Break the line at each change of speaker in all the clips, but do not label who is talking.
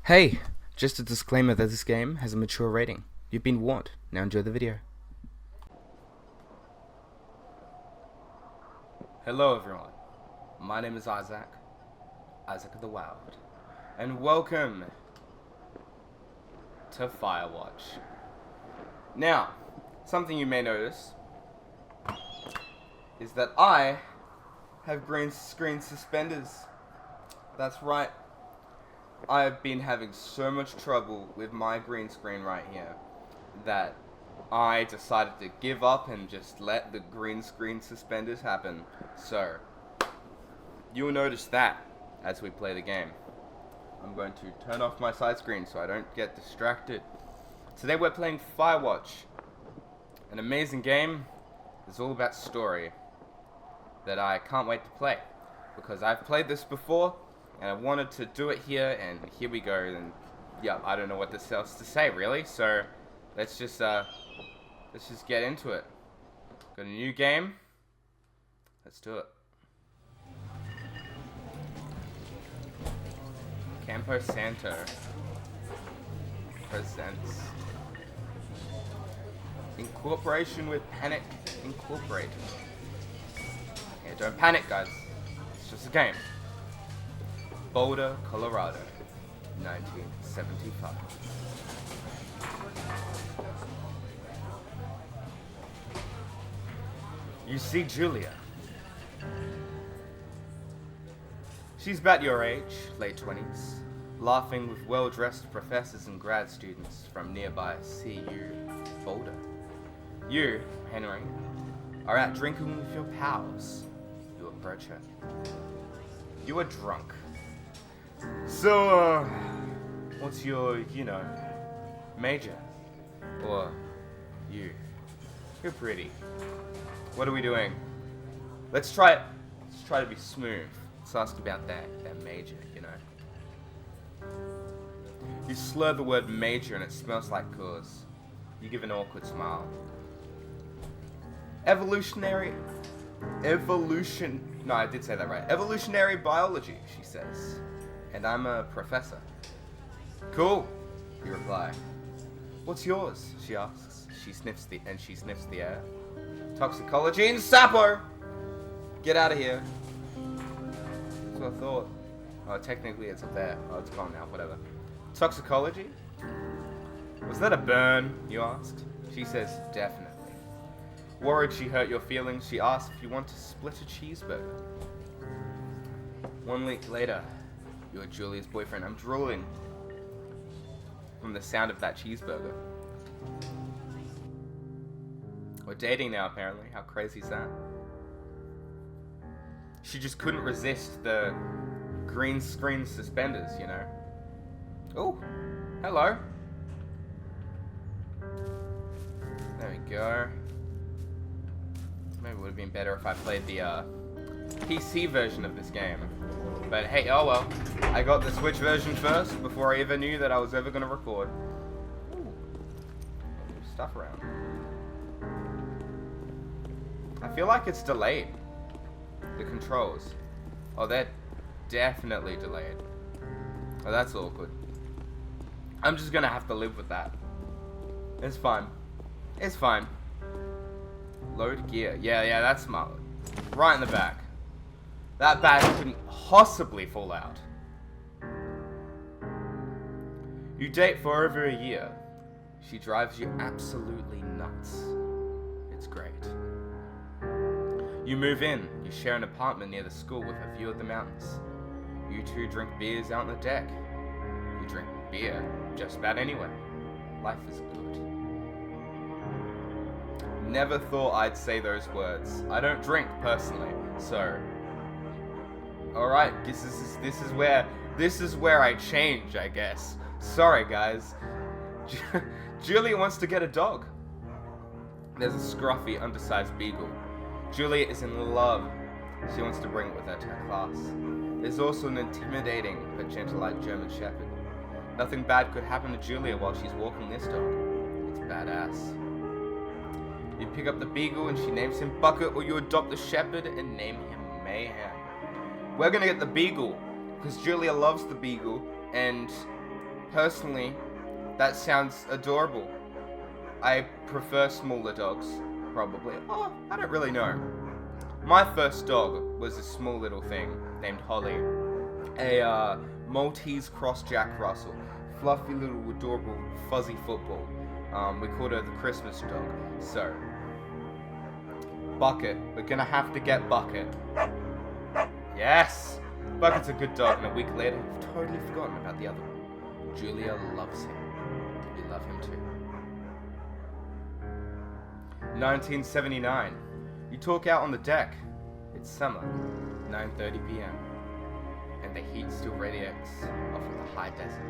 Hey, just a disclaimer that this game has a mature rating. You've been warned. Now enjoy the video. Hello everyone, my name is Isaac of the Wild, and welcome to Firewatch. Now, something you may notice is that I have green screen suspenders. That's right. I've been having so much trouble with my green screen right here that I decided to give up and just let the green screen suspenders happen. So, you'll notice that as we play the game. I'm going to turn off my side screen so I don't get distracted. Today we're playing Firewatch, an amazing game. It's all about story that I can't wait to play because I've played this before and I wanted to do it here, and here we go. And yeah, I don't know what else to say really. So let's just get into it. Got a new game. Let's do it. Campo Santo presents, in cooperation with Panic Incorporated. Yeah, don't panic, guys. It's just a game. Boulder, Colorado, 1975. You see Julia. She's about your age, late 20s, laughing with well-dressed professors and grad students from nearby CU Boulder. You, Henry, are out drinking with your pals. You approach her. You are drunk. So, what's your, major? Or you? You're pretty. What are we doing? Let's try to be smooth. Let's ask about that major, You slur the word major and it smells like cause. You give an awkward smile. No, I did say that right. Evolutionary biology, she says. And I'm a professor. Cool, you reply. What's yours? She asks. She sniffs the air. Toxicology and Sapo! Get out of here. That's what I thought. Oh, technically it's up there. Oh, it's gone now, whatever. Toxicology? Was that a burn, you asked? She says, definitely. Worried she hurt your feelings, she asked if you want to split a cheeseburger. 1 week later, you're Julia's boyfriend. I'm drooling from the sound of that cheeseburger. We're dating now, apparently. How crazy is that? She just couldn't resist the green screen suspenders, Oh, hello. There we go. Maybe it would have been better if I played the PC version of this game. But hey, oh well. I got the Switch version first before I ever knew that I was ever going to record. Ooh. Stuff around. I feel like it's delayed. The controls. Oh, they're definitely delayed. Oh, that's awkward. I'm just going to have to live with that. It's fine. It's fine. Load gear. Yeah, that's smart. Right in the back. That bag couldn't possibly fall out. You date for over a year. She drives you absolutely nuts. It's great. You move in. You share an apartment near the school with a view of the mountains. You two drink beers out on the deck. You drink beer just about anywhere. Life is good. Never thought I'd say those words. I don't drink personally, so... Alright, this is where I change, I guess. Sorry, guys. Julia wants to get a dog. There's a scruffy, undersized beagle. Julia is in love. She wants to bring it with her to her class. There's also an intimidating but gentle-like German Shepherd. Nothing bad could happen to Julia while she's walking this dog. It's badass. You pick up the beagle and she names him Bucket, or you adopt the shepherd and name him Mayhem. We're gonna get the beagle because Julia loves the beagle, and Personally, that sounds adorable. I prefer smaller dogs, probably. Oh, I don't really know. My first dog was a small little thing named Holly. A Maltese cross Jack Russell. Fluffy little adorable fuzzy football. We called her the Christmas dog. So, Bucket. We're gonna have to get Bucket. Yes! Bucket's a good dog, and a week later, you've totally forgotten about the other one. Julia loves him. You love him too. 1979. You talk out on the deck. It's summer, 9:30 p.m. and the heat still radiates off of the high desert.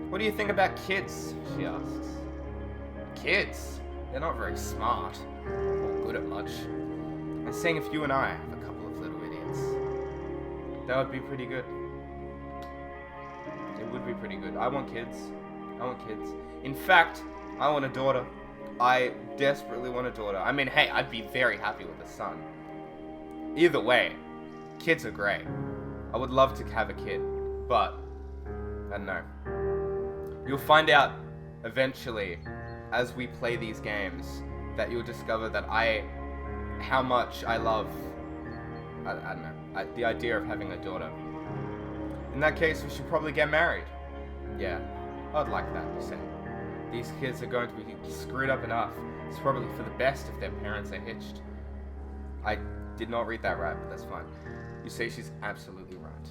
What do you think about kids? She asks. Kids? They're not very smart, or good at much. And seeing if you and I have a couple of little idiots, that would be pretty good. It would be pretty good. I want kids. I want kids. In fact, I want a daughter. I desperately want a daughter. I mean, hey, I'd be very happy with a son. Either way, kids are great. I would love to have a kid, but I don't know. You'll find out eventually, as we play these games, that you'll discover that how much I love, I don't know, the idea of having a daughter. In that case, we should probably get married. Yeah, I'd like that, you say. These kids are going to be screwed up enough. It's probably for the best if their parents are hitched. I did not read that right, but that's fine. You say she's absolutely right.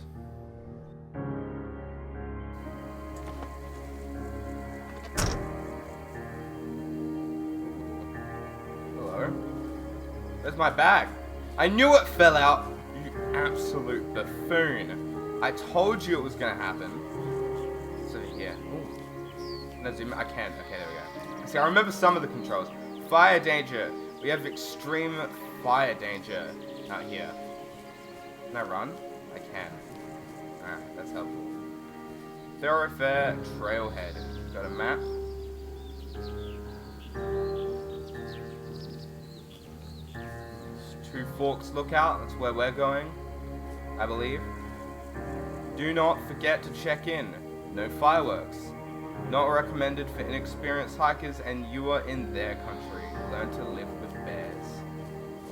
Hello? Where's my bag? I knew it fell out, you absolute buffoon. I told you it was gonna happen. So yeah. Ooh. No, zoom. I can. Okay, there we go. See, I remember some of the controls. Fire danger. We have extreme fire danger out here. Can I run? I can. Alright, that's helpful. Thoroughfare trailhead. Got a map. Two Forks lookout. That's where we're going, I believe. Do not forget to check in. No fireworks. Not recommended for inexperienced hikers, and you are in their country. Learn to live with bears.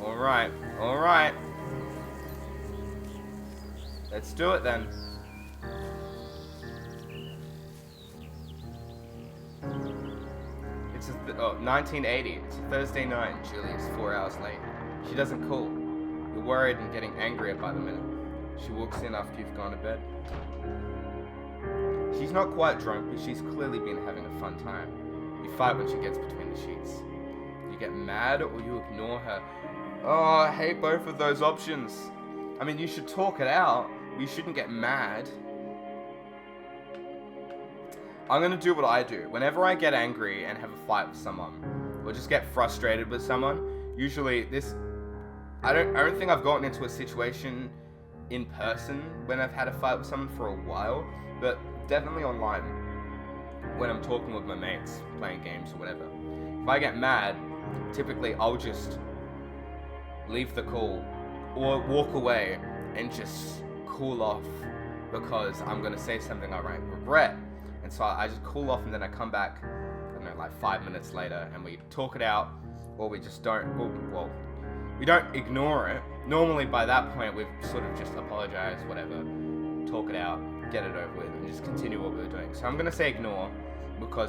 Alright, alright. Let's do it then. It's 1980. It's a Thursday night. Julia's 4 hours late. She doesn't call. You're worried and getting angrier by the minute. She walks in after you've gone to bed. She's not quite drunk, but she's clearly been having a fun time. You fight when she gets between the sheets. You get mad or you ignore her. Oh, I hate both of those options. I mean, you should talk it out. You shouldn't get mad. I'm gonna do what I do. Whenever I get angry and have a fight with someone, or just get frustrated with someone, usually I don't think I've gotten into a situation in person when I've had a fight with someone for a while, but definitely online when I'm talking with my mates, playing games or whatever. If I get mad, typically I'll just leave the call or walk away and just cool off because I'm gonna say something I might regret. And so I just cool off and then I come back, I don't know, like 5 minutes later and we talk it out, or we just don't, well, we don't ignore it. Normally by that point we've sort of just apologized, whatever, talk it out, get it over with, and just continue what we were doing. So I'm gonna say ignore,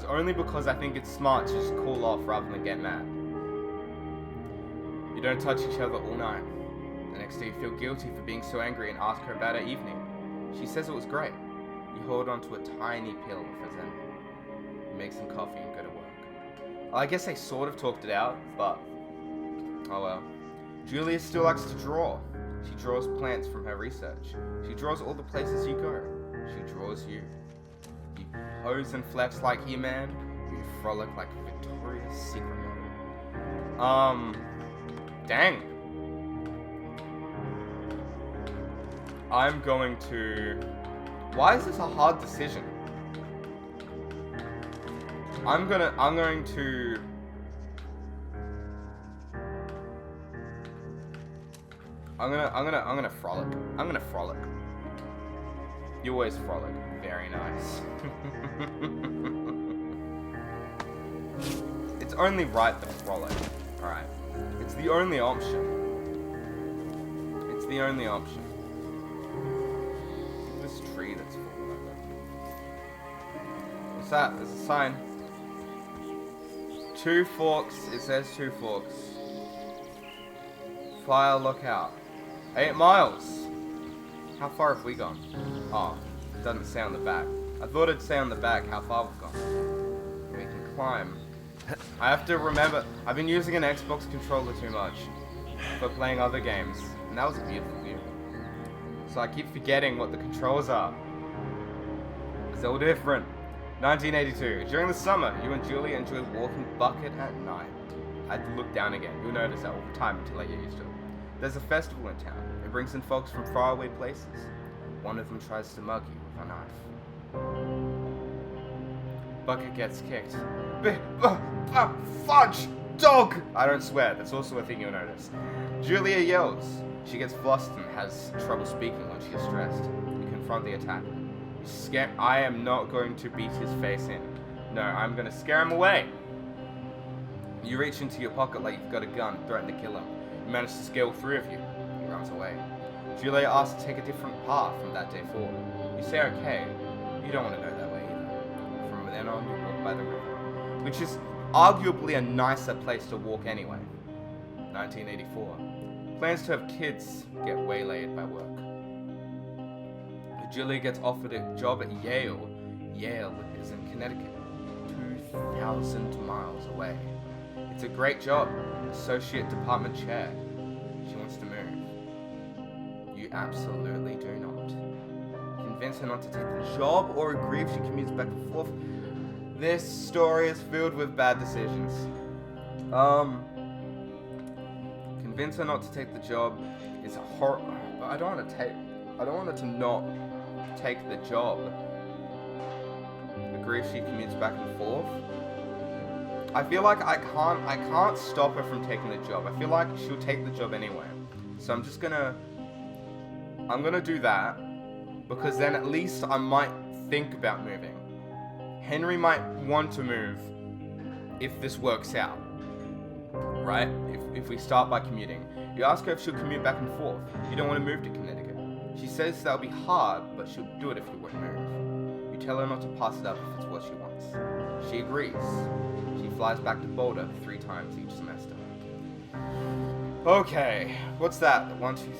only because I think it's smart to just cool off rather than get mad. You don't touch each other all night. The next day you feel guilty for being so angry and ask her about her evening. She says it was great. You hold on to a tiny pill for Zen. You make some coffee and go to work. Well, I guess they sort of talked it out, but oh well. Julia still likes to draw. She draws plants from her research. She draws all the places you go. She draws you. You pose and flex like He-Man. You frolic like Victoria's Secret model. Dang. I'm going to... Why is this a hard decision? I'm gonna frolic. I'm gonna frolic. You always frolic. Very nice. only right to frolic. Alright. It's the only option. It's the only option. This tree that's fallen over. What's that? There's a sign. 2 forks. It says 2 forks. Fire lookout. 8 miles. How far have we gone? Oh, it doesn't say on the back. I thought it'd say on the back how far we've gone. We can climb. I have to remember, I've been using an Xbox controller too much for playing other games, and that was a beautiful view. So I keep forgetting what the controls are. It's all different. 1982. During the summer, you and Julia enjoy walking bucket at night. I had to look down again. You'll notice that all the time until I get used to it. There's a festival in town. It brings in folks from faraway places. One of them tries to mug you with a knife. Bucket gets kicked. Fudge! Dog! I don't swear, that's also a thing you'll notice. Julia yells. She gets flustered and has trouble speaking when she is stressed. You confront the attacker. I am not going to beat his face in. No, I'm going to scare him away. You reach into your pocket like you've got a gun, threaten to kill him. You manage to scale 3 of you. He runs away. Julia asks to take a different path from that day forward. You say okay. You don't want to go that way either. From then on, you walk by the river, which is arguably a nicer place to walk anyway. 1984. Plans to have kids get waylaid by work. Julia gets offered a job at Yale. Yale is in Connecticut, 2,000 miles away. It's a great job, associate department chair. She wants to move. You absolutely do not. Convince her not to take the job or agree if she commutes back and forth. This story is filled with bad decisions. Convince her not to take the job is a horror. I don't want her to not take the job. Agree if she commutes back and forth. I feel like I can't stop her from taking the job. I feel like she'll take the job anyway. So I'm gonna do that, because then at least I might think about moving. Henry might want to move if this works out. Right? If we start by commuting. You ask her if she'll commute back and forth. You don't want to move to Connecticut. She says that'll be hard, but she'll do it if you won't move. You tell her not to pass it up if it's what she wants. She agrees. She flies back to Boulder 3 times each semester. Okay, what's that? 1, 2, 3.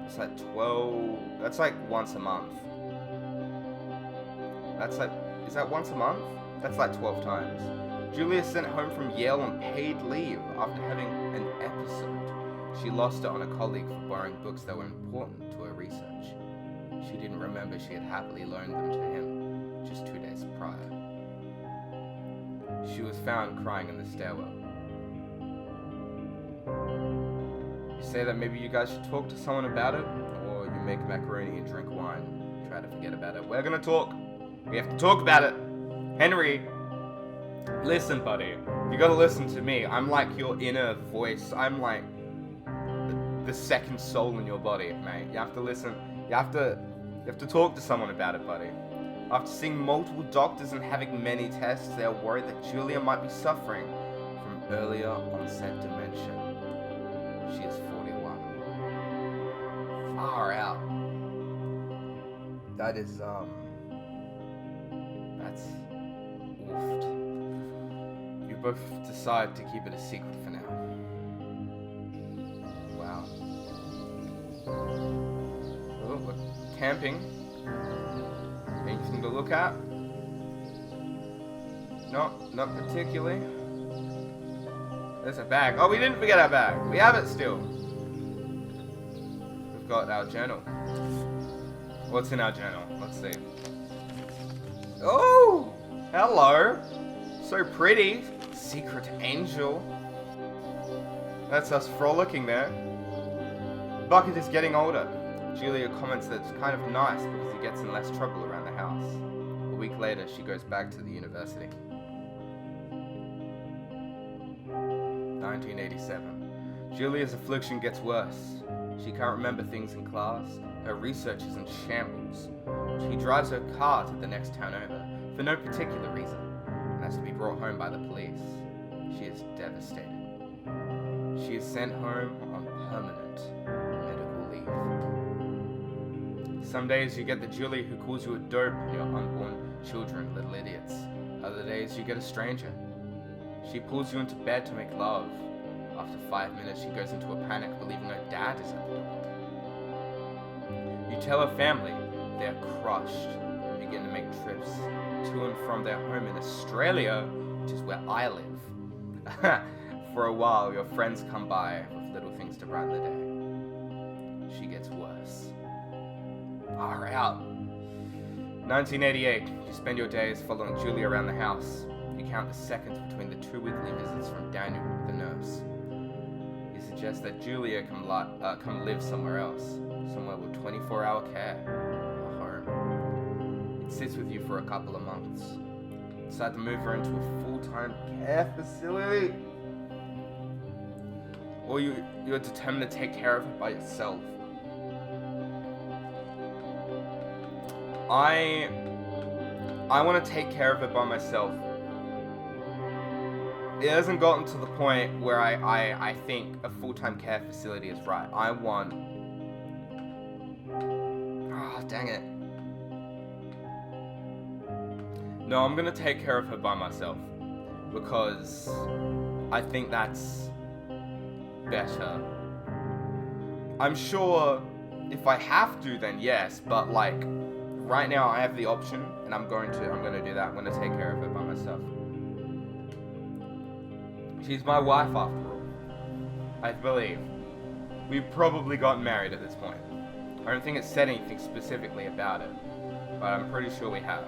It's like 12. That's like once a month. That's like, is that once a month? That's like 12 times. Julia sent home from Yale on paid leave after having an episode. She lost it on a colleague for borrowing books that were important to her research. She didn't remember she had happily loaned them to him just 2 days prior. She was found crying in the stairwell. You say that maybe you guys should talk to someone about it, or you make macaroni and drink wine. Try to forget about it. We're gonna talk. We have to talk about it. Henry, listen, buddy. You gotta listen to me. I'm like your inner voice. I'm like the second soul in your body, mate. You have to listen. You have to talk to someone about it, buddy. After seeing multiple doctors and having many tests, they are worried that Julia might be suffering from earlier onset dementia. She is 41. Far out. That is, that's oofed. You both decide to keep it a secret for now. Wow. Oh, we're camping. Anything to look at? No, not particularly. There's a bag. Oh, we didn't forget our bag. We have it still. We've got our journal. What's in our journal? Let's see. Oh! Hello! So pretty. Secret angel. That's us frolicking there. Bucket is getting older. Julia comments that it's kind of nice because he gets in less trouble around the house. A week later, she goes back to the university. 1987. Julia's affliction gets worse. She can't remember things in class. Her research is in shambles. She drives her car to the next town over, for no particular reason. has to be brought home by the police. She is devastated. She is sent home on permanent medical leave. Some days you get the Julia who calls you a dope and your unborn children little idiots. Other days you get a stranger. She pulls you into bed to make love. After 5 minutes she goes into a panic believing her dad is at the door. You tell her family, they are crushed and begin to make trips to and from their home in Australia, which is where I live. For a while, your friends come by with little things to brighten the day. She gets worse. Far out. 1988, you spend your days following Julia around the house. You count the seconds between the 2 weekly visits from Daniel, the nurse. He suggests that Julia come live somewhere else, somewhere with 24-hour care, a home. It sits with you for a couple of months. Decide to move her into a full-time care facility. Or you're determined to take care of her by yourself. I want to take care of it by myself. It hasn't gotten to the point where I think a full-time care facility is right. I want... Ah, dang it. No, I'm going to take care of her by myself. Because I think that's better. I'm sure if I have to, then yes, but like... Right now, I have the option, and I'm going to do that. I'm going to take care of it by myself. She's my wife, after all. I believe. We've probably gotten married at this point. I don't think it said anything specifically about it, but I'm pretty sure we have.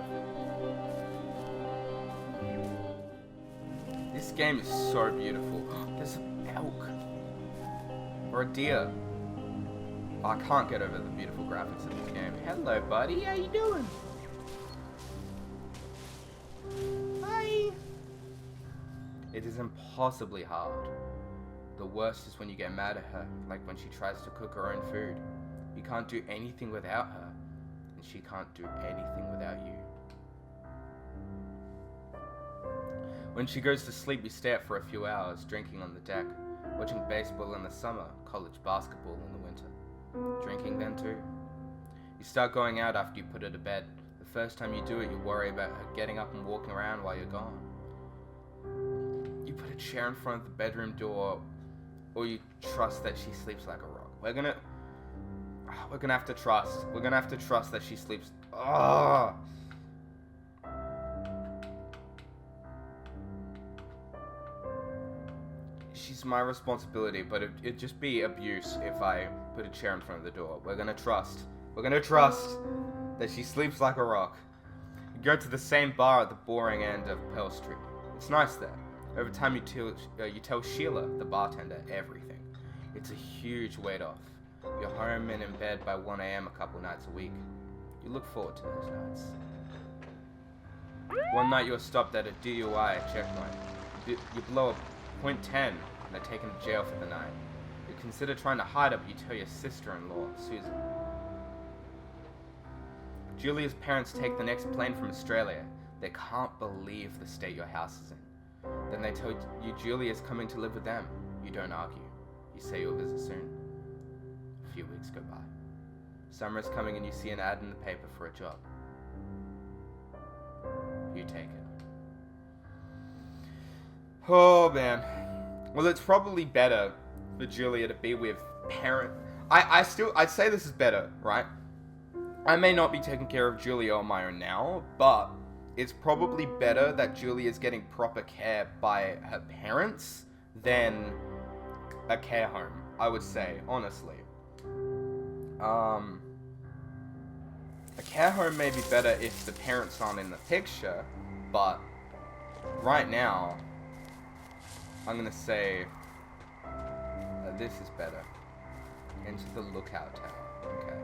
This game is so beautiful. There's an elk. Or a deer. I can't get over the beautiful graphics of this game. Hello, buddy. How you doing? Hi. It is impossibly hard. The worst is when you get mad at her, like when she tries to cook her own food. You can't do anything without her, and she can't do anything without you. When she goes to sleep, you stay up for a few hours, drinking on the deck, watching baseball in the summer, college basketball in the winter. Drinking then too. You start going out after you put her to bed. The first time you do it, you worry about her getting up and walking around while you're gone. You put a chair in front of the bedroom door, or you trust that she sleeps like a rock. We're gonna have to trust. We're gonna have to trust that she sleeps. Ah. She's my responsibility, but it'd just be abuse if I put a chair in front of the door. We're gonna trust that she sleeps like a rock. You go to the same bar at the boring end of Pearl Street. It's nice there. Over time you tell Sheila, the bartender, everything. It's a huge weight off. You're home and in bed by 1 a.m. a couple nights a week. You look forward to those nights. One night you're stopped at a DUI checkpoint. You blow a .10 and are taken to jail for the night. You consider trying to hide it, but you tell your sister-in-law, Susan. Julia's parents take the next plane from Australia. They can't believe the state your house is in. Then they tell you Julia's coming to live with them. You don't argue. You say you'll visit soon. A few weeks go by. Summer is coming and you see an ad in the paper for a job. You take it. Oh man. Well, it's probably better for Julia to be with parent. I'd say this is better, right? I may not be taking care of Julia on my own now, but it's probably better that Julia is getting proper care by her parents than a care home, I would say, honestly. A care home may be better if the parents aren't in the picture, but right now, I'm gonna say that this is better. Into the lookout tower. Okay.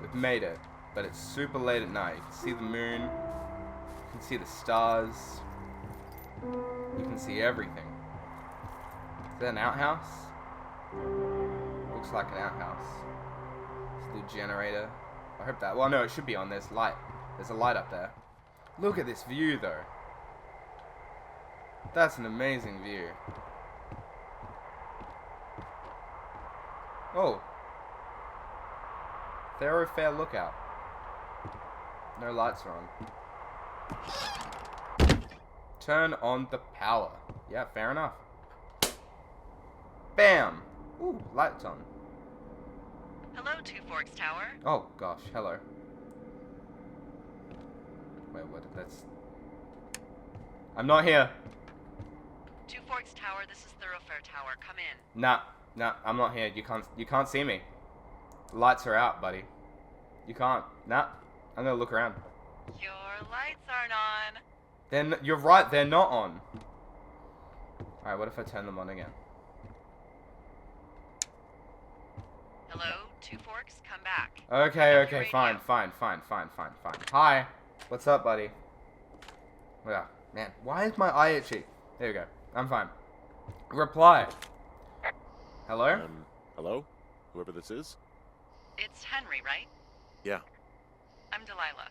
We've made it, but it's super late at night. You can see the moon, you can see the stars, you can see everything. Is that an outhouse? Looks like an outhouse. This little generator. I hope that, well no, it should be on. There's light. There's a light up there. Look at this view though. That's an amazing view. Oh. Thoroughfare lookout. No lights are on. Turn on the power. Yeah, fair enough. Bam! Ooh, lights on.
Hello, Two Forks Tower.
Oh gosh, hello. Wait, what? That's... I'm not here.
Two Forks Tower, this is Thoroughfare Tower. Come in.
Nah, I'm not here. You can't see me. Lights are out, buddy. You can't. Nah, I'm gonna look around.
Your lights aren't on.
Then you're right, they're not on. Alright, what if I turn them on again?
Hello, Two Forks, come back.
Okay, fine. Hi. What's up, buddy? Yeah, man, why is my eye itchy? There we go. I'm fine. Reply. Hello?
Hello? Whoever this is?
It's Henry, right?
Yeah.
I'm Delilah.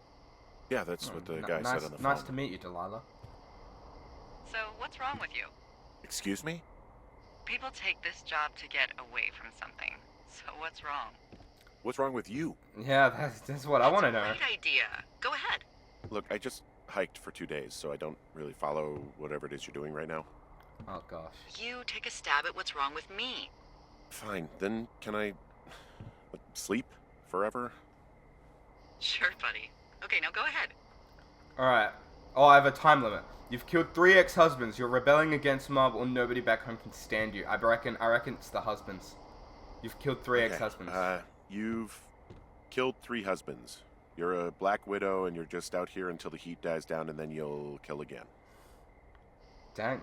Yeah, that's what the guy said on the phone.
Nice to meet you, Delilah.
So, what's wrong with you?
Excuse me?
People take this job to get away from something. So, what's wrong?
What's wrong with you?
Yeah, that's what I want to know.
Great idea. Go ahead.
Look, I just hiked for 2 days, so I don't really follow whatever it is you're doing right now.
Oh, gosh.
You take a stab at what's wrong with me.
Fine, then can I sleep forever?
Sure, buddy. Okay, now go ahead.
Alright. Oh, I have a time limit. You've killed 3 ex-husbands. You're rebelling against mob, or nobody back home can stand you. I reckon it's the husbands. You've killed 3 ex-husbands.
You've killed 3 husbands. You're a black widow, and you're just out here until the heat dies down, and then you'll kill again.
Dang.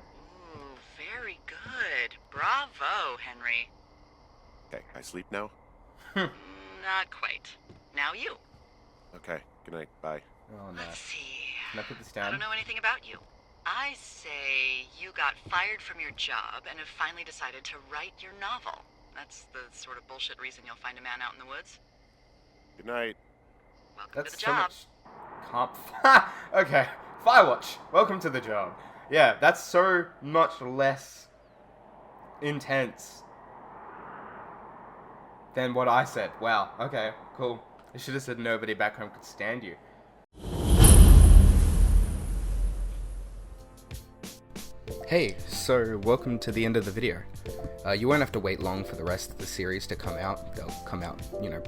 Ooh, very good. Bravo, Henry.
Okay, I sleep now?
Not quite. Now you.
Okay, good night, bye.
Oh, no.
Let's see.
Can I put this
I
down?
don't know anything about you. I say you got fired from your job and have finally decided to write your novel. That's the sort of bullshit reason you'll find a man out in the woods.
Good night.
Welcome to the
so
job.
much... Okay. Firewatch. Welcome to the job. Yeah, that's so much less intense than what I said. Wow. Okay, cool. I should have said nobody back home could stand you. Hey, so welcome to the end of the video. You won't have to wait long for the rest of the series to come out. They'll come out,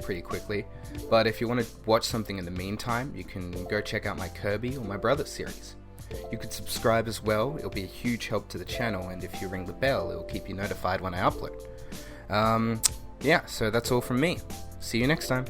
pretty quickly. But if you want to watch something in the meantime, you can go check out my Kirby or my Brothers series. You could subscribe as well. It'll be a huge help to the channel, and if you ring the bell, it'll keep you notified when I upload. Yeah, so that's all from me. See you next time.